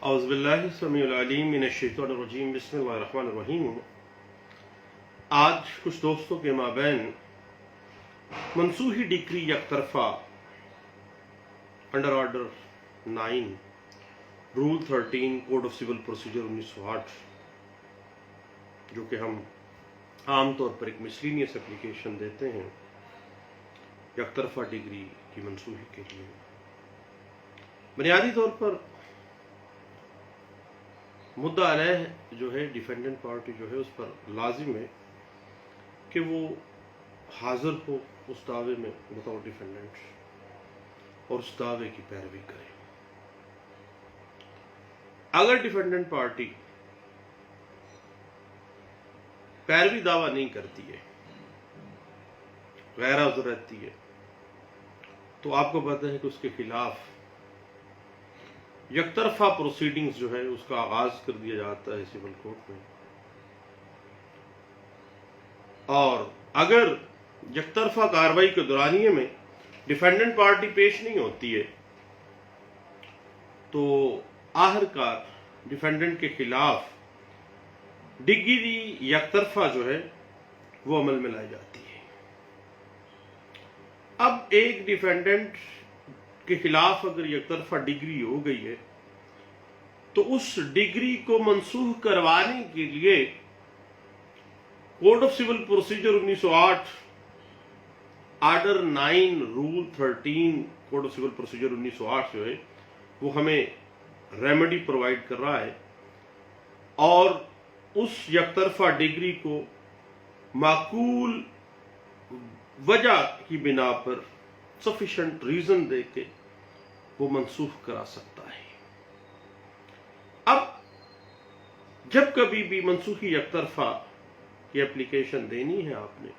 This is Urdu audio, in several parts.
اعوذ باللہ السمیع العلیم من الشیطان الرجیم بسم اللہ الرحمن الرحیم۔ آج کچھ دوستوں کے مابین منسوخی ڈگری یک طرفہ under order 9 rule 13 code of civil procedure 1908 جو کہ ہم عام طور پر ایک مسلینیس اپلیکیشن دیتے ہیں یک طرفہ ڈگری کی منسوخی کے لیے، بنیادی طور پر مدعا علیہ جو ہے ڈیفینڈنٹ پارٹی جو ہے اس پر لازم ہے کہ وہ حاضر ہو اس دعوے میں بطور ڈیفینڈنٹ اور اس دعوے کی پیروی کرے۔ اگر ڈیفینڈنٹ پارٹی پیروی دعویٰ نہیں کرتی ہے، غیر حاضر رہتی ہے، تو آپ کو پتہ ہے کہ اس کے خلاف یک طرفہ پروسیڈنگز جو ہے اس کا آغاز کر دیا جاتا ہے سول کورٹ میں، اور اگر یک طرفہ کارروائی کے دورانیے میں ڈیفینڈنٹ پارٹی پیش نہیں ہوتی ہے تو آخرکار ڈیفینڈنٹ کے خلاف ڈگری یک طرفہ جو ہے وہ عمل میں لائی جاتی ہے۔ اب ایک ڈیفینڈنٹ کے خلاف اگر یک طرفہ ڈگری ہو گئی ہے تو اس ڈگری کو منسوخ کروانے کے لیے code of civil procedure 1908 order 9 rule 13 code of civil procedure 1908 جو ہے وہ ہمیں ریمیڈی پرووائڈ کر رہا ہے، اور اس یک طرفہ ڈگری کو معقول وجہ کی بنا پر سفیشنٹ ریزن دے کے وہ منسوخ کرا سکتا ہے۔ اب جب کبھی بھی منسوخی یک طرفہ کی اپلیکیشن دینی ہے آپ نے،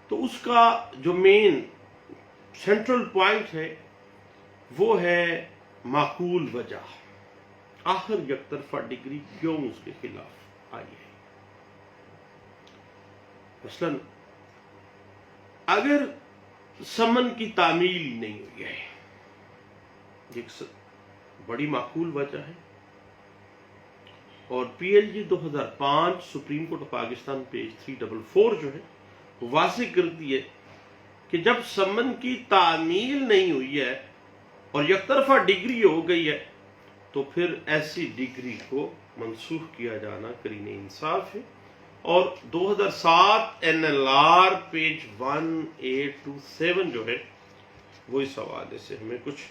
تو اس کا جو مین سینٹرل پوائنٹ ہے وہ ہے معقول وجہ، آخر یک طرفہ ڈگری کیوں اس کے خلاف آئی ہے۔ مثلاً اگر سمن کی تعمیل نہیں ہوئی ہے، ایک بڑی معقول وجہ ہے، اور P L G 2005 supreme court of Pakistan page 344 جو ہے واضح کرتی ہے کہ جب سمن کی تعمیل نہیں ہوئی ہے اور یک طرفہ ڈگری ہو گئی ہے تو پھر ایسی ڈگری کو منسوخ کیا جانا قرین انصاف ہے، اور 2007 این ایل آر پیج 1827 جو ہے وہ اس حوالے سے ہمیں کچھ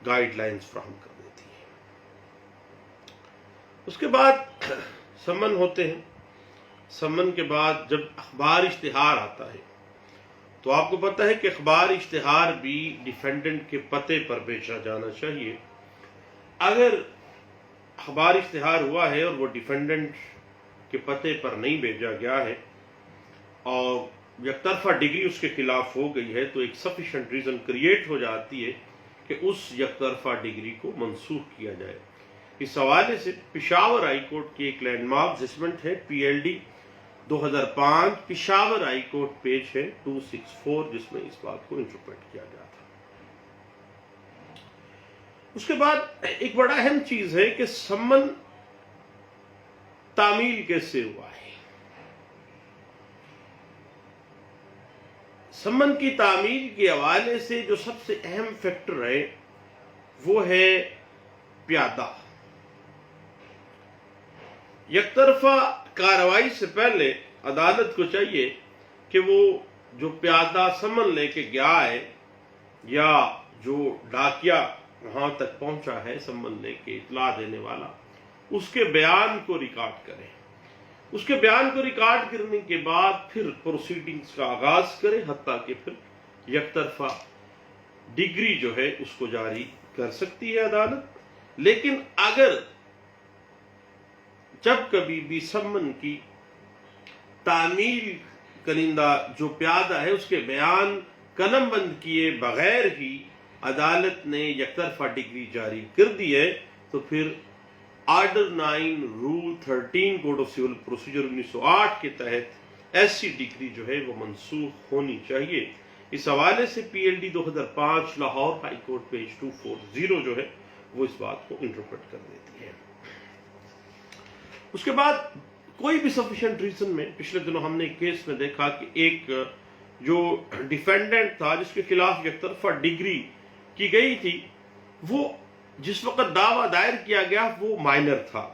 گائیڈ لائنز فراہم کر دیتی ہے۔ اس کے بعد سمن ہوتے ہیں، سمن کے بعد جب اخبار اشتہار آتا ہے تو آپ کو پتہ ہے کہ اخبار اشتہار بھی ڈیفینڈنٹ کے پتے پر بھیجا جانا چاہیے۔ اگر اخبار اشتہار ہوا ہے اور وہ ڈیفینڈنٹ کے پتے پر نہیں بھیجا گیا ہے اور یک طرفہ ڈگری اس کے خلاف ہو گئی ہے تو ایک سفیشنٹ ریزن کریٹ ہو جاتی ہے کہ اس یک طرفہ ڈگری کو منسوخ کیا جائے۔ اس حوالے سے پشاور ہائی کورٹ کی ایک لینڈ مارک ججمنٹ ہے P L D 2005 Peshawar high court page ہے 264 جس میں اس بات کو انٹرپریٹ کیا گیا تھا۔ اس کے بعد ایک بڑا اہم چیز ہے کہ سمن تعمیل کیسے ہوا ہے۔ سمن کی تعمیل کے حوالے سے جو سب سے اہم فیکٹر ہے وہ ہے پیادہ۔ یک طرفہ کارروائی سے پہلے عدالت کو چاہیے کہ وہ جو پیادہ سمن لے کے گیا ہے یا جو ڈاکیا وہاں تک پہنچا ہے سمن لے کے اطلاع دینے والا، اس کے بیان کو ریکارڈ کرے۔ اس کے بیان کو ریکارڈ کرنے کے بعد پھر پروسیڈنگز کا آغاز کرے، حتیٰ کہ پھر یک طرفہ ڈگری جو ہے اس کو جاری کر سکتی ہے عدالت۔ لیکن اگر جب کبھی بھی سمن کی تعمیل کنندہ جو پیادہ ہے اس کے بیان قلم بند کیے بغیر ہی عدالت نے یک طرفہ ڈگری جاری کر دی ہے تو پھر order 9 rule 13 code of civil procedure 1908 کے تحت ایسی ڈگری جو ہے وہ منسوخ ہونی چاہیے۔ اس حوالے سے P L D 2005 Lahore high court page 240 جو ہے وہ اس بات کو انٹرپریٹ کر دیتی ہے۔ اس کے بعد کوئی بھی سفیشینٹ ریزن میں، پچھلے دنوں ہم نے ایک کیس میں دیکھا کہ ایک جو ڈیفینڈنٹ تھا جس کے خلاف یک طرفہ ڈگری کی گئی تھی، وہ جس وقت دعویٰ دائر کیا گیا وہ مائنر تھا،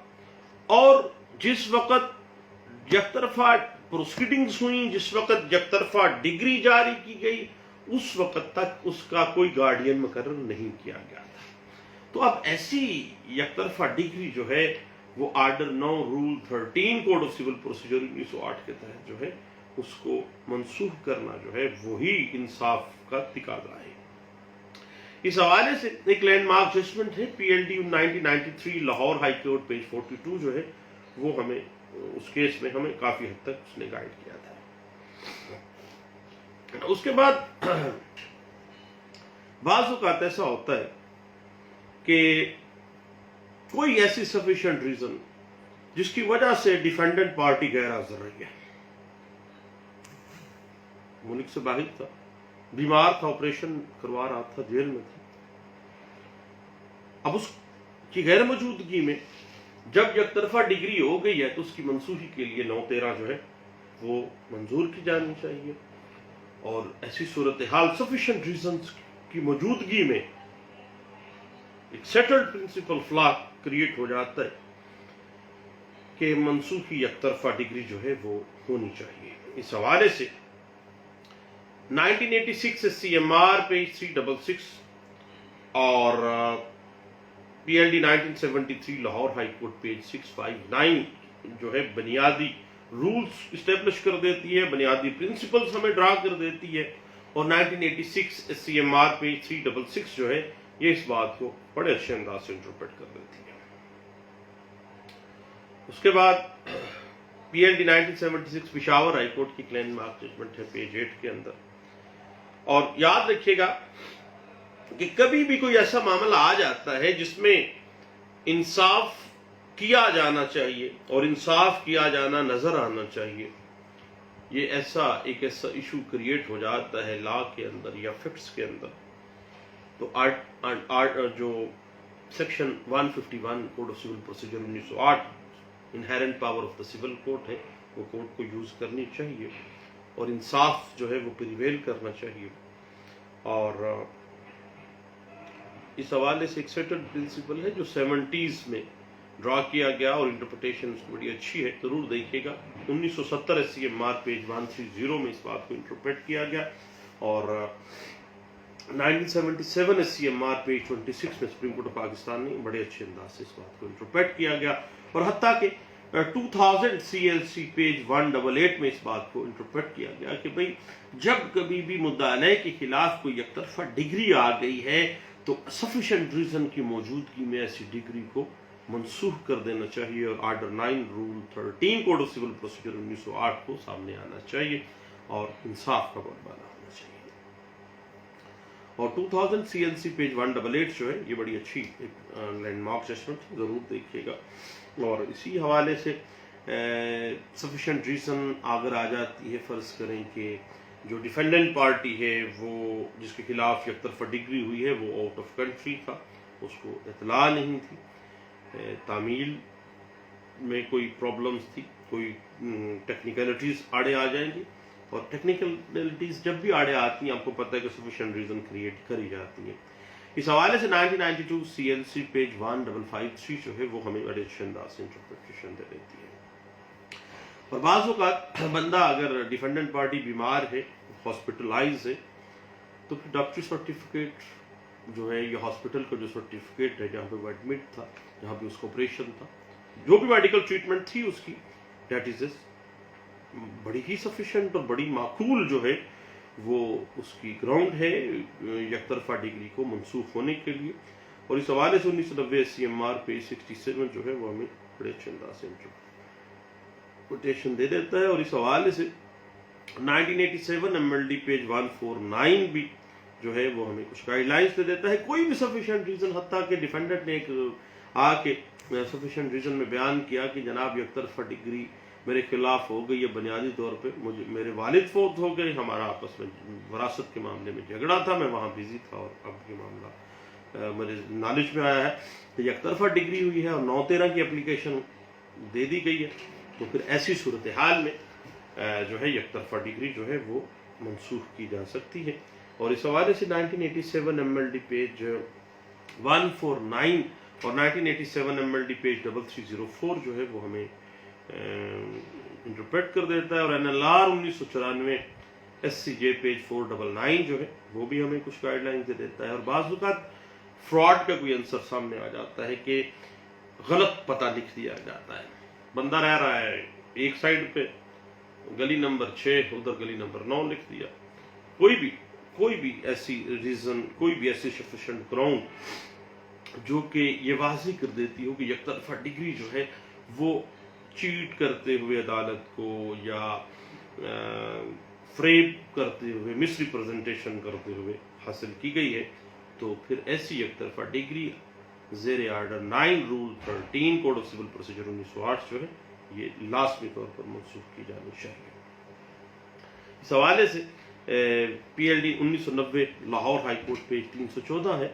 اور جس وقت یک طرفہ پروسیڈنگز ہوئیں، جس وقت یک طرفہ ڈگری جاری کی گئی، اس وقت تک اس کا کوئی گارڈین مقرر نہیں کیا گیا تھا۔ تو اب ایسی یک طرفہ ڈگری جو ہے وہ order 9 rule 13 code of civil procedure 1908 کے تحت جو ہے اس کو منسوخ کرنا جو ہے وہی انصاف کا تقاضا ہے۔ اس حوالے سے ایک لینڈ مارک ججمنٹ ہے P L D 1993 Lahore high court page 42 جو ہے وہ ہمیں اس کیس میں ہمیں کافی حد تک اس نے گائیڈ کیا تھا۔ اس کے بعد بعض اوقات ایسا ہوتا ہے کہ کوئی ایسی سفیشینٹ ریزن جس کی وجہ سے ڈیفینڈنٹ پارٹی غیر حاضر رہی ہے، ملک سے باہر تھا، بیمار تھا، آپریشن کروا رہا تھا، جیل میں تھا، اب اس کی غیر موجودگی میں جب یک طرفہ ڈگری ہو گئی ہے تو اس کی منسوخی کے لیے 9(13) جو ہے وہ منظور کی جانی چاہیے، اور ایسی صورتحال سفیشینٹ ریزنز کی موجودگی میں ایک سیٹلڈ پرنسپل فلا کریٹ ہو جاتا ہے کہ منسوخی یک طرفہ ڈگری جو ہے وہ ہونی چاہیے۔ اس حوالے سے 1986 SCMR پیج 366 اور P L D 1973 Lahore high court page 659 جو ہے بنیادی رولز اسٹیبلش کر دیتی ہے، بنیادی پرنسپلز ہمیں ڈرا کر دیتی ہے، اور 1986 SCMR پیج 366 جو ہے یہ اس بات کو بڑے اچھے انداز سے انٹرپریٹ کر دیتی ہے۔ اس کے بعد P L D 1976 Peshawar high court کی لینڈ مارک ججمنٹ ہے پیج 8 کے اندر، اور یاد رکھیے گا کہ کبھی بھی کوئی ایسا معاملہ آ جاتا ہے جس میں انصاف کیا جانا چاہیے اور انصاف کیا جانا نظر آنا چاہیے، یہ ایسا ایشو کریٹ ہو جاتا ہے لا کے اندر یا فیکٹس کے اندر، تو جو section 151 code of civil procedure 1908 inherent power of the civil court ہے، وہ کورٹ کو یوز کرنی چاہیے اور انصاف جو ہے وہ پریویل کرنا چاہیے۔ اور اس حوالے سے ایک سیٹلڈ پرنسپل ہے جو 70s میں ڈرا کیا گیا اور انٹرپریٹیشن اس کی بڑی اچھی ہے، ضرور دیکھیے گا۔ 1970 SCMR پیج 130 میں اس بات کو انٹرپریٹ کیا گیا، اور 1977 SCMR پیج 26 میں سپریم کورٹ آف پاکستان نے بڑے اچھے انداز سے اس بات کو انٹرپریٹ کیا گیا، اور حتیٰ کہ 2000 CLC پیج 188 میں اس بات کو انٹرپریٹ کیا گیا کہ بھئی جب کبھی بھی مدعا علیہ کے خلاف کوئی یک طرفہ ڈگری آ گئی ہے تو سفیشینٹ ریزن کی موجودگی میں ایسی ڈگری کو منسوخ کر دینا چاہیے، اور order 9 rule 13 code of civil procedure 1908 کو سامنے آنا چاہیے اور انصاف کا بولبالا ہونا چاہیے۔ اور 2000 CLC پیج 188 جو ہے یہ بڑی اچھی ایک لینڈ مارک ججمنٹ، ضرور دیکھیے گا۔ اور اسی حوالے سے سفیشینٹ ریزن اگر آ جاتی ہے، فرض کریں کہ جو ڈیفینڈنٹ پارٹی ہے وہ جس کے خلاف یک طرفہ ڈگری ہوئی ہے وہ آؤٹ آف کنٹری تھا، اس کو اطلاع نہیں تھی، تعمیل میں کوئی پرابلمز تھی، کوئی ٹیکنیکلٹیز آڑے آ جائیں گی، اور ٹیکنیکلٹیز جب بھی آڑے آتی ہیں آپ کو پتہ ہے کہ سفیشینٹ ریزن کریٹ کری جاتی ہیں۔ اس حوالے سے 1992 CLC پیج 1553 جو ہے وہ ہمیں بڑے اچھے انداز سے انٹرپریٹیشن دے دیتی ہے۔ اور بعض اوقات بندہ اگر ڈیفینڈنٹ پارٹی بیمار ہے، ہاسپٹلائز ہے، تو پھر ڈاکٹری سرٹیفکیٹ جو ہے یا ہاسپٹل کا جو سرٹیفکیٹ ہے جہاں پہ وہ ایڈمٹ تھا، جہاں پہ اس کو آپریشن تھا، جو بھی میڈیکل ٹریٹمنٹ تھی اس کی، دیٹ از بڑی ہی سفیشینٹ اور بڑی معقول جو ہے وہ اس کی گراؤنڈ ہے یک طرفہ ڈگری کو منسوخ ہونے کے لیے۔ اور اس حوالے سے 1990 SCMR پیج 67 جو ہے وہ ہمیں بڑے اچھے انداز سے انٹرپریٹیشن دے دیتا ہے، اور اس حوالے سے 1987 MLD پیج 149 بھی جو ہے وہ ہمیں کچھ گائیڈ لائنز دے دیتا ہے۔ کوئی بھی سفیشینٹ ریزن، حتیٰ کہ ڈیفینڈنٹ نے ایک آ کے سفیشینٹ ریزن میں بیان کیا کہ جناب یک طرفہ ڈگری میرے خلاف ہو گئی ہے، بنیادی طور پہ میرے والد فوت ہو گئے، ہمارا آپس میں وراثت کے معاملے میں جھگڑا تھا، میں وہاں بزی تھا اور اب یہ معاملہ میرے نالج میں آیا ہے کہ یک طرفہ ڈگری ہوئی ہے اور 9-13 کی اپلیکیشن دے دی گئی ہے، تو پھر ایسی صورتحال میں جو ہے یک طرفہ ڈگری جو ہے وہ منسوخ کی جا سکتی ہے۔ اور اس حوالے سے 1987 MLD پیج 149 اور 1987 MLD پیج 3304 جو ہے وہ ہمیں انٹرپریٹ کر دیتا ہے، اور NLR 1994 SCJ پیج 499 جو ہے وہ بھی ہمیں کچھ گائیڈ لائنز دے دیتا ہے۔ اور بعض اوقات فراڈ کا کوئی عنصر سامنے آ جاتا ہے کہ غلط پتہ لکھ دیا جاتا ہے، بندہ رہ رہا ہے ایک سائڈ پہ، گلی نمبر 6 ادھر گلی نمبر 9 لکھ دیا۔ کوئی بھی ایسی ریزن، کوئی بھی ایسی سفیشینٹ گراؤنڈ جو کہ یہ واضح کر دیتی ہو کہ یک طرفہ ڈگری جو ہے وہ چیٹ کرتے ہوئے عدالت کو یا فریب کرتے ہوئے، مس ریپرزنٹیشن کرتے ہوئے حاصل کی گئی ہے، تو پھر ایسی یک طرفہ ڈگری زیر order 9 rule 13 code of civil procedure 1908 جو ہے یہ لازمی طور پر منسوخ کی جانی چاہیے۔ اس حوالے سے PLD 1990 Lahore high court page 314 ہے،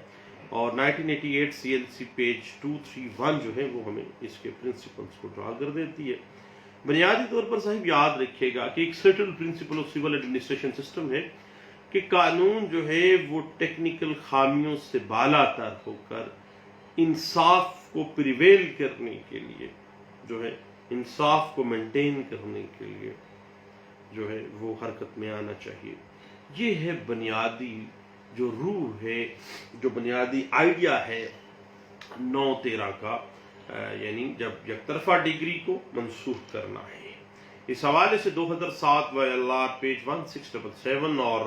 اور 1988 CLC پیج 231 جو ہے وہ ہمیں اس کے پرنسپلز کو ڈرا کر دیتی ہے۔ بنیادی طور پر صاحب یاد رکھیے گا کہ ایک settle principle of civil administration system ہے کہ قانون جو ہے وہ ٹیکنیکل خامیوں سے بالا تر ہو کر انصاف کو پریویل کرنے کے لیے جو ہے، انصاف کو مینٹین کرنے کے لیے جو ہے وہ حرکت میں آنا چاہیے۔ یہ ہے بنیادی جو روح ہے، جو بنیادی آئیڈیا ہے 9-13 کا، یعنی جب یک طرفہ ڈگری کو منسوخ کرنا ہے۔ اس حوالے سے 2007 LR پیج 1677 اور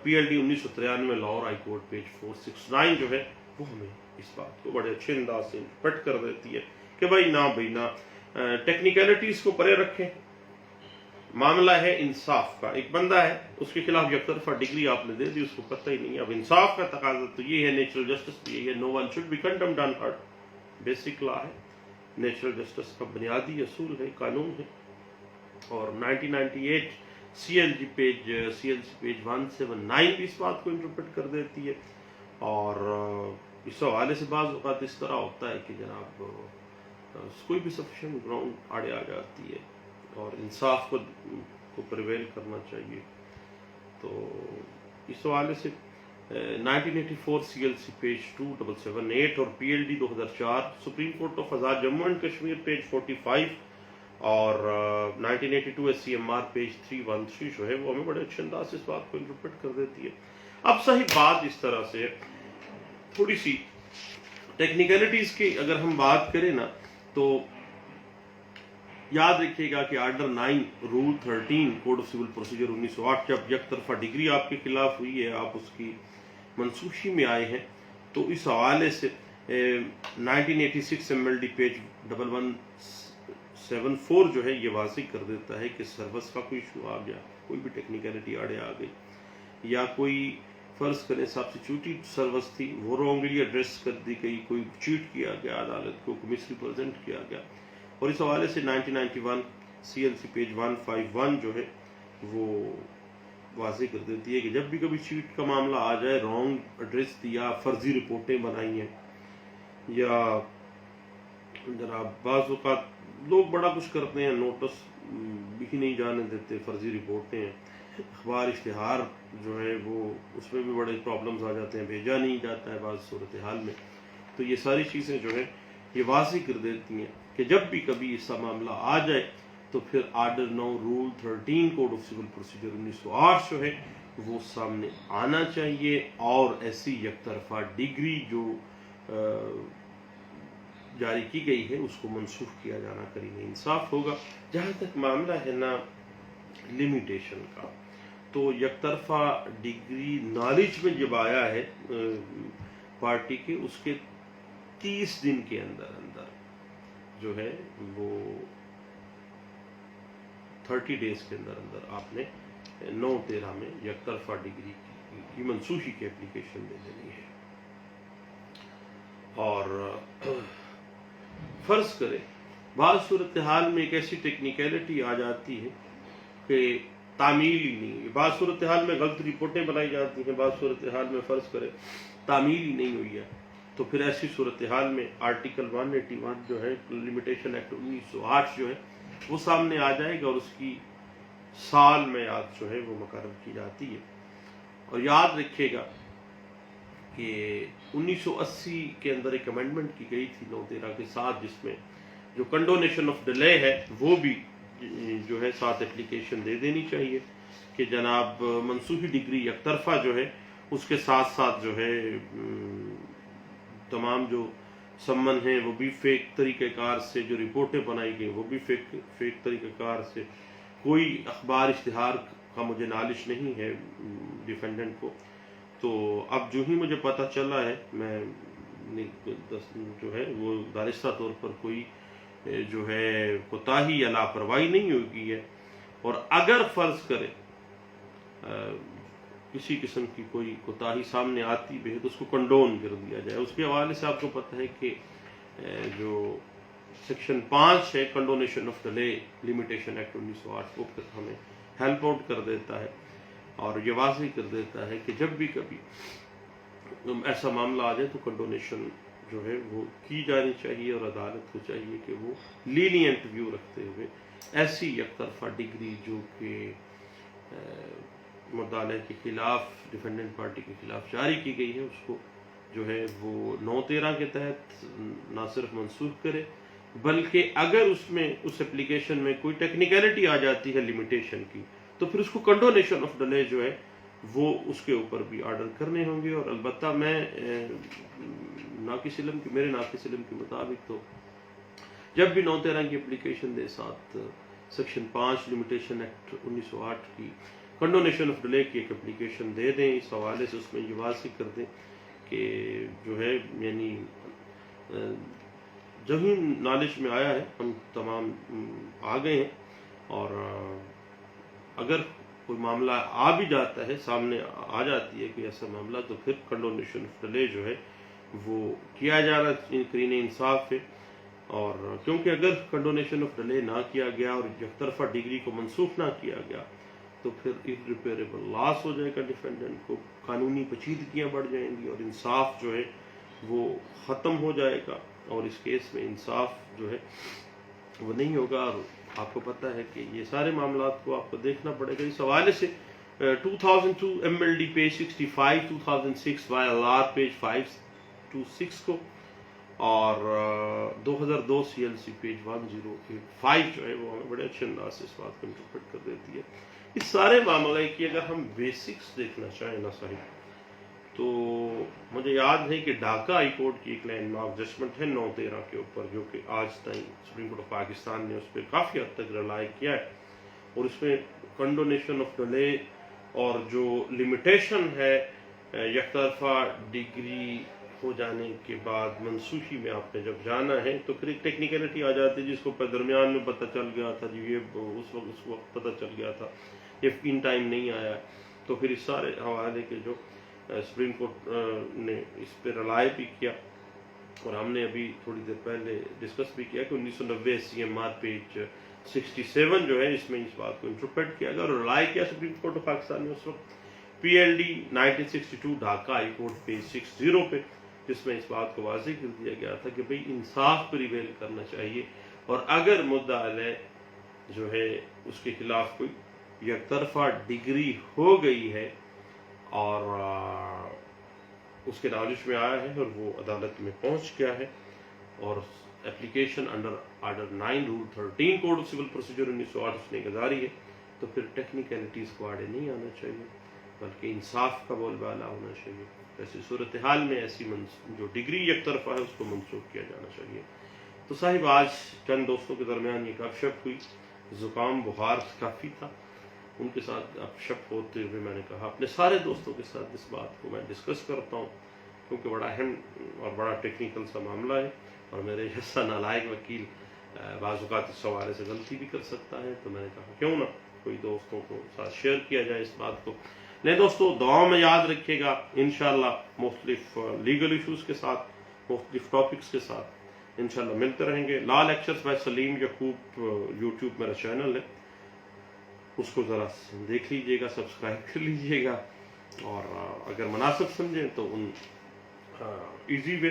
PLD 1993 Lahore high court page 469 جو ہے وہ ہمیں اس بات کو بڑے اچھے انداز سے انٹرپریٹ کر دیتی ہے کہ بھائی نہ ٹیکنیکلٹیز کو پرے رکھیں، معاملہ ہے انصاف کا۔ ایک بندہ ہے، اس کے خلاف یک طرفہ ڈگری آپ نے دے دی، اس کو پتہ ہی نہیں ہے۔ اب انصاف کا تقاضا تو یہ ہے، نیچرل جسٹس بھی یہی ہے، no one should be condemned unheard, basic law ہے، نیچرل جسٹس کا بنیادی اصول ہے، قانون ہے۔ اور 1998 CLC پیج 179 بھی اس بات کو انٹرپریٹ کر دیتی ہے۔ اور اس حوالے سے بعض اوقات اس طرح ہوتا ہے کہ جناب کوئی بھی سفیشینٹ گراؤنڈ آڑے آ جاتی ہے اور انصاف کو پریویل کرنا چاہیے، تو اس حوالے سے 1984 CLC پیج 2778 اور PLD 2004 supreme court of Azad Jammu and Kashmir page 45 اور 1982 SCMR پیج 313 جو ہے وہ ہمیں بڑے اچھے انداز سے اس بات کو انٹرپریٹ کر دیتی ہے۔ اب صحیح بات اس طرح سے تھوڑی سی ٹیکنیکلٹیز کی اگر ہم بات کریں نا، تو یاد رکھیے گا کہ order 9 rule 13 code of civil procedure 1908 جب یک طرفہ ڈگری آپ کے خلاف ہوئی ہے، آپ اس کی منسوخی میں آئے ہیں، تو اس حوالے سے 1986 MLD پیج 1174 جو ہے یہ واضح کر دیتا ہے کہ سروس کا کوئی ایشو آ گیا، کوئی بھی ٹیکنیکلٹی آڑے آ گئی، یا کوئی فرض کریں سبسٹیٹیوٹڈ سروس تھی وہ رانگلی ایڈریس کر دی گئی، کوئی چیٹ کیا گیا عدالت کو، مس ریپرزینٹ کیا گیا، اور اس حوالے سے 1991 CLC پیج 151 جو ہے وہ واضح کر دیتی ہے کہ جب بھی کبھی چیٹ کا معاملہ آ جائے، رانگ ایڈریس دیا، فرضی رپورٹیں بنائی ہیں، یا جناب بعض اوقات لوگ بڑا کچھ کرتے ہیں، نوٹس بھی نہیں جانے دیتے، فرضی رپورٹیں ہیں، اخبار اشتہار جو ہے وہ اس میں بھی بڑے پرابلمز آ جاتے ہیں، بھیجا نہیں جاتا ہے بعض صورتحال میں۔ تو یہ ساری چیزیں جو ہے یہ واضح کر دیتی ہیں کہ جب بھی کبھی ایسا معاملہ آ جائے تو پھر order 9 rule 13 code of civil procedure 1908 جو ہے وہ سامنے آنا چاہیے، اور ایسی یک طرفہ ڈگری جو جاری کی گئی ہے اس کو منسوخ کیا جانا قریب انصاف ہوگا۔ جہاں تک معاملہ ہے نا لیمیٹیشن کا، تو یک طرفہ ڈگری نالج میں جب آیا ہے پارٹی کے، اس کے 30 دن کے اندر جو ہے وہ 30 ڈیز کے اندر آپ نے 9-13 میں یک طرفہ ڈگری کی منسوخی کی اپلیکیشن دے دینی ہے۔ اور فرض کریں بعض صورتحال میں ایک ایسی ٹیکنیکلٹی آ جاتی ہے کہ تعمیل ہی نہیں ہے، بعض صورتحال میں غلط رپورٹیں بنائی جاتی ہیں، بعض صورتحال میں فرض کریں تعمیل ہی نہیں ہوئی ہے، تو پھر ایسی صورتحال میں آرٹیکل 181 جو ہے لمیٹیشن ایکٹ 1908 جو ہے وہ سامنے آ جائے گا، اور اس کی سال میعاد جو ہے وہ مقرر کی جاتی ہے۔ اور یاد رکھیے گا کہ 1980 کے اندر ایک امینڈمنٹ کی گئی تھی 9(13) کے ساتھ، جس میں جو کنڈونیشن آف ڈیلے ہے وہ بھی جو ہے ساتھ اپلیکیشن دے دینی چاہیے کہ جناب منسوخی ڈگری یک طرفہ جو ہے اس کے ساتھ ساتھ جو ہے تمام جو سمن ہیں وہ بھی فیک طریقہ کار سے، جو رپورٹیں بنائی گئی وہ بھی فیک طریقہ کار سے، کوئی اخبار اشتہار کا مجھے نالش نہیں ہے ڈیفینڈنٹ کو۔ تو اب جو ہی مجھے پتہ چلا ہے، میں جو ہے وہ دانستہ طور پر کوئی جو ہے کوتاہی یا لاپرواہی نہیں ہوگی ہے، اور اگر فرض کرے کسی قسم کی کوئی کوتاہی سامنے آتی بھی ہے تو اس کو کنڈون کر دیا جائے۔ اس کے حوالے سے آپ کو پتہ ہے کہ جو سیکشن 5 ہے condonation of delay limitation act 1908 وہ ہمیں ہیلپ آؤٹ کر دیتا ہے، اور یہ واضح کر دیتا ہے کہ جب بھی کبھی ایسا معاملہ آ جائے تو کنڈونیشن جو ہے وہ کی جانی چاہیے، اور عدالت کو چاہیے کہ وہ لینینٹ ویو رکھتے ہوئے ایسی یک طرفہ ڈگری جو کہ مدعا کے خلاف، ڈیفینڈنٹ پارٹی کے خلاف جاری کی گئی ہے، اس کو جو ہے وہ 9(13) کے تحت نہ صرف منسوخ کرے، بلکہ اگر اس میں اس اپلیکیشن میں کوئی ٹیکنیکلٹی آ جاتی ہے لمیٹیشن کی تو پھر اس کو کنڈونیشن آف ڈیلے جو ہے وہ اس کے اوپر بھی آرڈر کرنے ہوں گے۔ اور البتہ میں میرے ناقص علم کے مطابق تو جب بھی 9(13) کی اپلیکیشن دے ساتھ سیکشن 5 لمیٹیشن ایکٹ 1908 کی کنڈونیشن آف ڈیلے کی ایک اپلیکیشن دے دیں، اس حوالے سے اس میں یہ واضح کر دیں کہ جو ہے یعنی جو ہی نالج میں آیا ہے ہم تمام آ گئے ہیں، اور اگر کوئی معاملہ آ بھی جاتا ہے، سامنے آ جاتی ہے کہ ایسا معاملہ، تو پھر کنڈونیشن آف ڈیلے جو ہے وہ کیا جانا قرین انصاف ہے۔ اور کیونکہ اگر کنڈونیشن آف ڈیلے نہ کیا گیا اور یک طرفہ ڈگری کو منسوخ نہ کیا گیا تو پھر irreparable لاس ہو جائے گا ڈیفینڈنٹ کو، قانونی پیچیدگیاں بڑھ جائیں گی، اور انصاف جو ہے وہ ختم ہو جائے گا، اور اس کیس میں انصاف جو ہے وہ نہیں ہوگا۔ اور آپ کو پتہ ہے کہ یہ سارے معاملات کو آپ کو دیکھنا پڑے گا۔ اس حوالے سے 2002 MLD پیج 65، 2006 YLR پیج 526 کو، اور 2002 CLC پیج 1085 جو ہے وہ ہمیں بڑے اچھے انداز سے اس بات کو انٹرپریٹ کر دیتی ہے۔ اس سارے معاملے کی اگر ہم بیسکس دیکھنا چاہیں نا صاحب، تو مجھے یاد ہے کہ ڈھاکہ ہائی کورٹ کی ایک لینڈ مارک ججمنٹ ہے 9(13) کے اوپر، جو کہ آج تائیں سپریم کورٹ آف پاکستان نے اس پہ کافی حد تک رلائی کیا ہے، اور اس میں کنڈونیشن آف ڈیلے اور جو لمیٹیشن ہے یک طرفہ ڈگری ہو جانے کے بعد منسوخی میں آپ نے جب جانا ہے تو پھر ایک ٹیکنیکلٹی آ جاتی ہے جس کو درمیان میں پتہ چل گیا تھا، جی یہ اس وقت پتہ چل گیا تھا، یہ ان ٹائم نہیں آیا، تو پھر اس سارے حوالے کے جو سپریم کورٹ نے اس پہ رلائے بھی کیا، اور ہم نے ابھی تھوڑی دیر پہلے ڈسکس بھی کیا کہ 1990 CMR پیج 67 جو ہے اس میں اس بات کو انٹرپریٹ کیا گیا، اور رلائے کیا سپریم کورٹ آف پاکستان نے اس وقت PLD 1962 Dhaka high court page 60 پہ، جس میں اس بات کو واضح کر دیا گیا تھا کہ بھئی انصاف پریویل کرنا چاہیے، اور اگر مدعا علیہ جو ہے اس کے خلاف کوئی یک طرفہ ڈگری ہو گئی ہے اور اس کے نالج میں آیا ہے اور وہ عدالت میں پہنچ گیا ہے، اور application under order 9 rule 13 code of civil procedure 1908 اس نے گزاری ہے، تو پھر ٹیکنیکلٹیز کو آڑے نہیں آنا چاہیے، بلکہ انصاف کا بول بالا ہونا چاہیے۔ ایسی صورتحال میں ایسی جو ڈگری یک طرفہ ہے اس کو منسوخ کیا جانا چاہیے۔ تو صاحب آج چند دوستوں کے درمیان یہ گپ شپ ہوئی، زکام بخار کافی تھا، ان کے ساتھ گپ شپ ہوتے ہوئے میں نے کہا اپنے سارے دوستوں کے ساتھ اس بات کو میں ڈسکس کرتا ہوں، کیونکہ بڑا اہم اور بڑا ٹیکنیکل سا معاملہ ہے، اور میرے جیسا نالائق وکیل بعض اوقات اس حوالے سے غلطی بھی کر سکتا ہے، تو میں نے کہا کیوں نہ کوئی دوستوں کو ساتھ شیئر کیا جائے اس بات کو۔ نہیں دوستو، دعاؤں میں یاد رکھیے گا، انشاءاللہ مختلف لیگل ایشوز کے ساتھ، مختلف ٹاپکس کے ساتھ انشاءاللہ ملتے رہیں گے۔ Law lectures by Salim Yaqoob YouTube میرا چینل ہے، اس کو ذرا دیکھ لیجئے گا، سبسکرائب کر لیجئے گا، اور اگر مناسب سمجھیں تو ان ایزی وے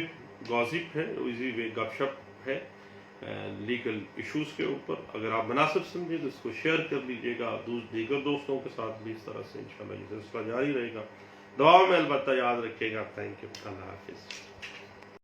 گاسپ ہے, ایزی وے گپ شپ ہے لیگل ایشوز کے اوپر. اگر آپ مناسب سمجھیں تو اس کو شیئر کر لیجیے گا دیگر دوستوں کے ساتھ بھی. اس طرح سے انشاءاللہ یہ سلسلہ جاری رہے گا. دعا میں البتہ یاد رکھیے گا. Thank you. اللہ حافظ.